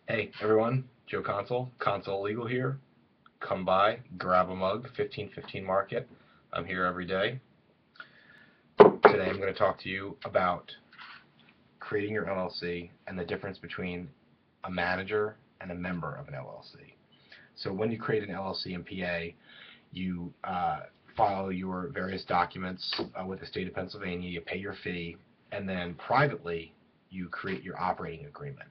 Hey everyone, Joe Console Legal here. Come by, grab a mug, 1515 Market. I'm here every day. Today I'm going to talk to you about creating your LLC and the difference between a manager and a member of an LLC. So when you create an LLC in PA, you file your various documents with the state of Pennsylvania, you pay your fee, and then privately you create your operating agreement.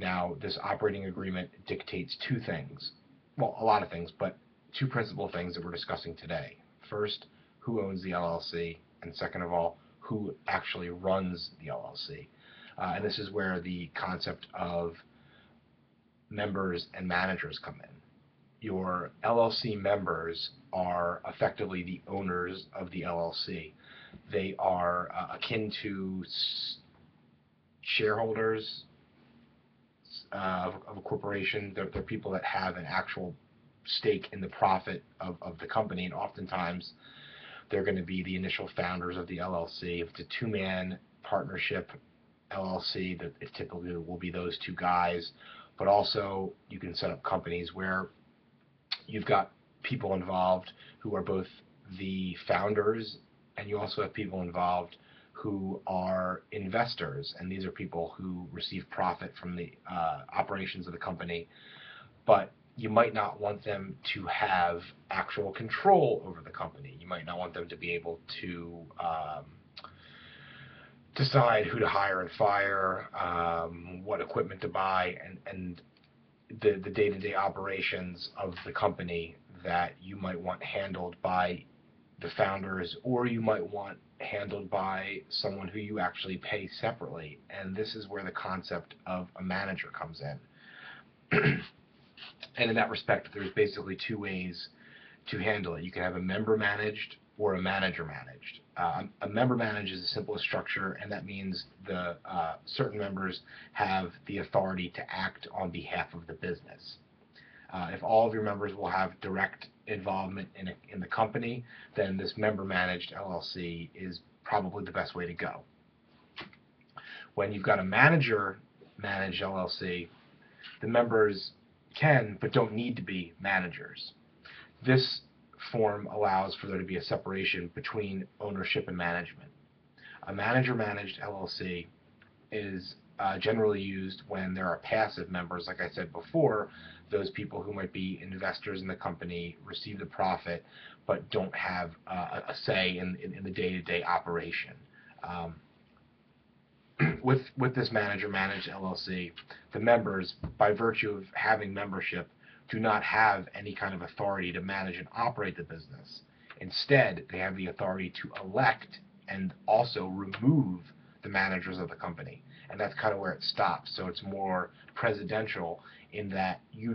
Now, this operating agreement dictates two things. Well, a lot of things, but two principal things that we're discussing today. First, who owns the LLC, and second of all, who actually runs the LLC. And this is where the concept of members and managers come in. Your LLC members are effectively the owners of the LLC. They are akin to shareholders of a corporation. They're people that have an actual stake in the profit of the company, and oftentimes they're going to be the initial founders of the LLC. If it's a two-man partnership LLC, that it typically will be those two guys, but also you can set up companies where you've got people involved who are both the founders, and you also have people involved who are investors, and these are people who receive profit from the operations of the company, but you might not want them to have actual control over the company. You might not want them to be able to decide who to hire and fire, what equipment to buy, and the day-to-day operations of the company that you might want handled by the founders, or you might want handled by someone who you actually pay separately. And this is where the concept of a manager comes in. And in that respect, there's basically two ways to handle it. You can have a member managed or a manager managed. A member managed is the simplest structure, and that means the certain members have the authority to act on behalf of the business. If all of your members will have direct involvement in the company, then this member managed LLC is probably the best way to go. When you've got a manager managed LLC, the members can but don't need to be managers. This form allows for there to be a separation between ownership and management. A manager managed LLC is generally used when there are passive members, like I said before, those people who might be investors in the company, receive the profit, but don't have a say in the day-to-day operation. With this manager managed LLC, the members, by virtue of having membership, do not have any kind of authority to manage and operate the business. Instead, they have the authority to elect and also remove the managers of the company. And that's kind of where it stops. So it's more presidential in that you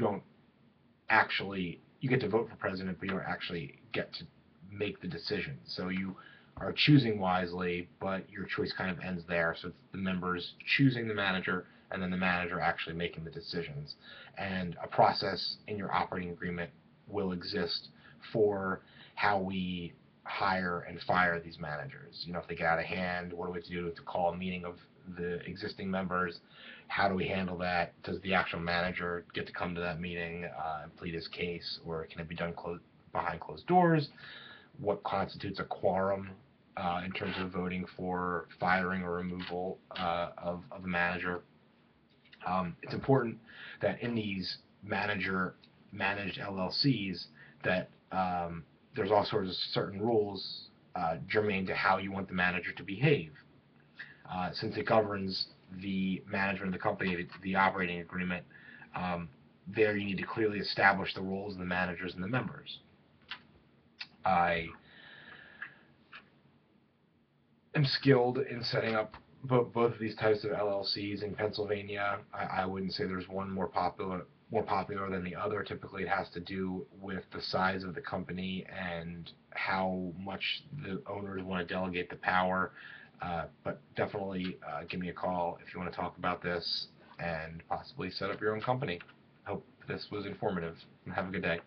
get to vote for president, but you don't actually get to make the decision. So you are choosing wisely, but your choice kind of ends there. So it's the members choosing the manager, and then the manager actually making the decisions. And a process in your operating agreement will exist for how we hire and fire these managers. If they get out of hand, what do we have to do to call a meeting of the existing members? How do we handle that? Does the actual manager get to come to that meeting and plead his case, or can it be done behind closed doors? What constitutes a quorum in terms of voting for firing or removal of a manager? It's important that in these manager-managed LLCs that there's all sorts of certain rules germane to how you want the manager to behave. Since it governs the management of the company, the operating agreement, there you need to clearly establish the roles of the managers and the members. I am skilled in setting up both of these types of LLCs in Pennsylvania. I wouldn't say there's one more popular than the other. Typically, it has to do with the size of the company and how much the owners want to delegate the power. But definitely give me a call if you want to talk about this and possibly set up your own company. I hope this was informative, and have a good day.